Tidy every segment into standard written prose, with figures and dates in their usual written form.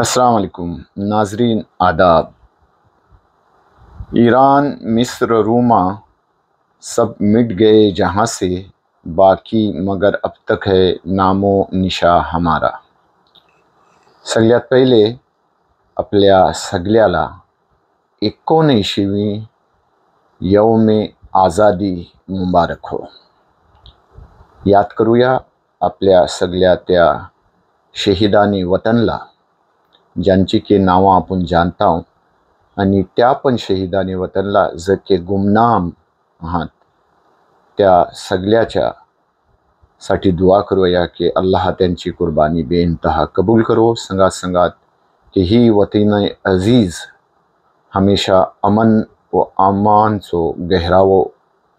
अस्सलाम वालेकुम नाजरीन आदाब। ईरान मिस्र रूमा सब मिट गए जहाँ से, बाकी मगर अब तक है नामो निशा हमारा। सगळ्यात पहिले आपल्या सगळ्याला 19वी यौमे आझादी मुबारक हो। याद करूया आपल्या सगळ्या त्या शहीदानी वतनला ज्यांची की नावं आपण जाणता आणि त्या पण शहीदानी वतनला जे के गुमनाम आहात त्या सगळ्याच्या साठी दुआ करूया की अल्लाह त्यांची कुर्बानी बेइंतहा कबूल करो। संगात संगात कि ही वतन अजीज हमेशा अमन व अमान चो गहरावो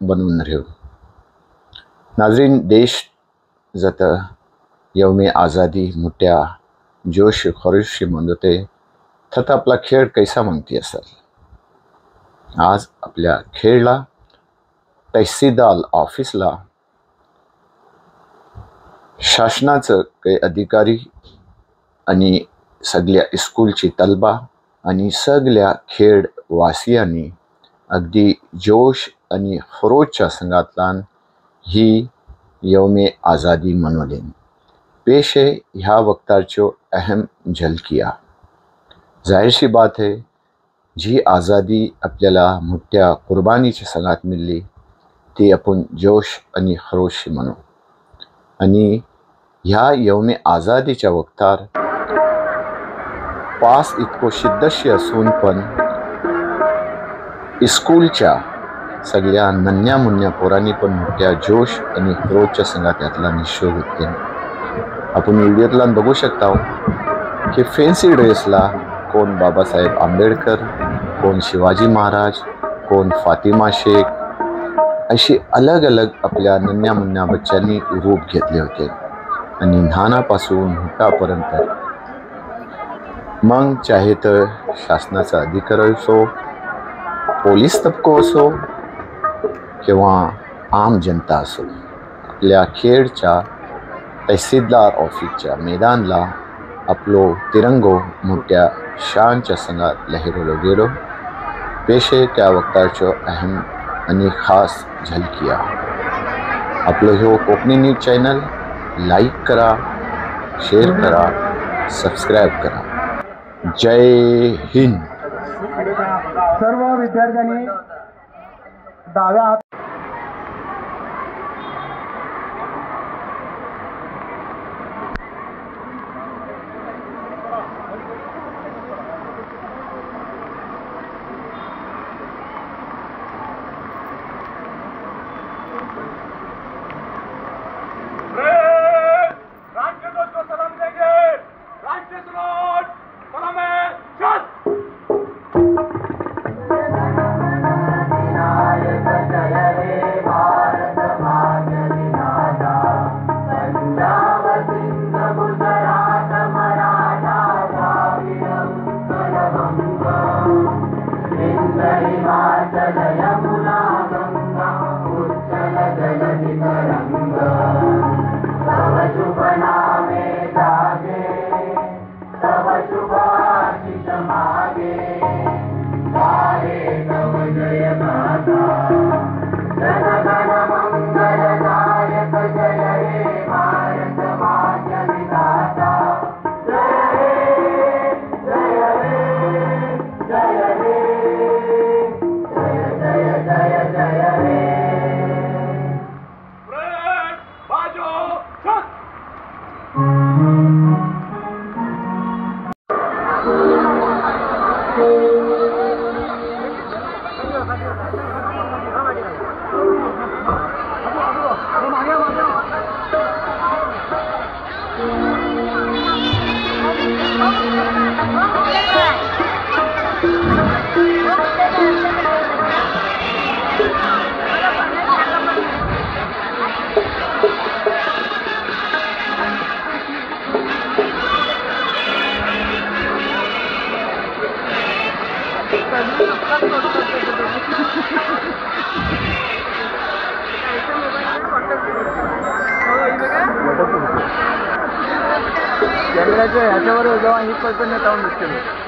बनून रहो। नाजरीन देश जत यौमे आज़ादी मोठ्या जोश खरोशी मनवते थत आपला खेळ कैसा मागती असेल। आज आपल्या खेळला तहसीलदार ऑफिसला शासनाचं काही अधिकारी आणि सगळ्या स्कूलची तलबा आणि सगळ्या खेडवासियांनी अगदी जोश आणि खरोशच्या संगातलान ही यौमे आज़ादी मनवली। पेश है ह्या वक्ताचो अहम झलकिया। जाहीर सी बात है जी आज़ादी आपल्याला मोठ्या कुर्बानीच्या संगात मिळली ती आपण जोश आणि खरोशी म्हणू। आणि ह्या यौमे आज़ादीच्या वक्तार पास इतको शिद्दशी असून पण स्कूलच्या सगळ्या नन्या मुन्या पोरांनी पण मोठ्या जोश आणि खरोशच्या संगात यातला निश्चय घेतले। आपण व्हिडिओतला बघू शकता की फॅन्सी ड्रेसला कोण बाबासाहेब आंबेडकर, कोण शिवाजी महाराज, कोण फातिमा शेख अशी अलग अलग आपल्या नन्या मुन्या बच्चांनी रूप घेतले होते। आणि लहानापासून मोठ्यापर्यंत मग चाहे तर शासनाचा अधिकारी असो, पोलीस तबको असो किंवा आम जनता असो, आपल्या खेडच्या तहसीलदार ऑफिसच्या मैदानला आपलो तिरंगो मोठ्या शानच्या संगात लहरवलो गेलो। पेश आहे त्या वक्ताचो अहम आणि खास झलकिया। आपलो ह्यो कोकणी न्यूज चॅनल लाईक करा, शेअर करा, सबस्क्राईब करा। जय हिंद। सर्व विद्यार्थ्यांनी डाव्या Oh, कॅमेऱ्याच्या ह्याच्यावर जेव्हा ही पडतो नाही तेव्हा मुश्किल होतं.